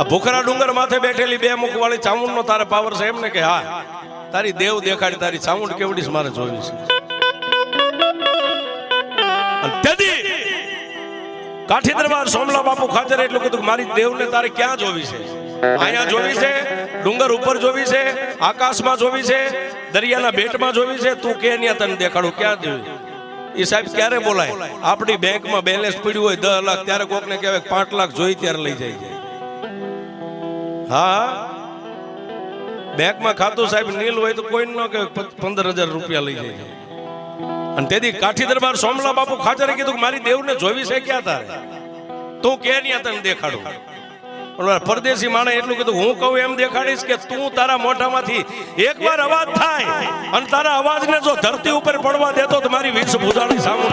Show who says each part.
Speaker 1: આ ભૂખરા ડુંગર માથે બેઠેલી બે મુખ વાળી ચામુંડ નો તારે પાવર છે એમ ને કે હા તારી દેવ દેખાડી તારી ચામુંડ કેવડી મારે જોવી છે. તેથી કાઠી દરબાર સોમલા બાપુ ખાતર એટલું કીધું મારી દેવને તારે ક્યાં જોવી છે? અહીંયા જોવી છે, ડુંગર ઉપર જોવી છે, આકાશમાં જોવી છે, દરિયાના બેટમાં જોવી છે? તું કે ન્યા તને દેખાડું ક્યાં જોવી? એ સાહેબ ક્યારે બોલાય? આપણી બેંકમાં બેલેન્સ પડ્યું હોય 10 લાખ ત્યારે કોકને કહેવાય 5 લાખ જોઈ ત્યારે લઈ જાય. હા બેંકમાં ખાતું સાહેબ નીલ હોય તો કોઈ ન કે 15,000 રૂપિયા લઈ જાય. અને તેથી કાઠી દરબાર સોમલા બાપુ ખાચરે કીધું મારી દેવને જોવી છે ક્યાં તારે? તું કે ન્યા તને દેખાડું. પરદેશી માણે એટલું કીધું હું કહું એમ દેખાડીશ કે તું તારા મોઢામાંથી એકવાર અવાજ થાય અને તારા અવાજને જો ધરતી ઉપર પડવા દેતો તો મારી 20 ભુજાની સામું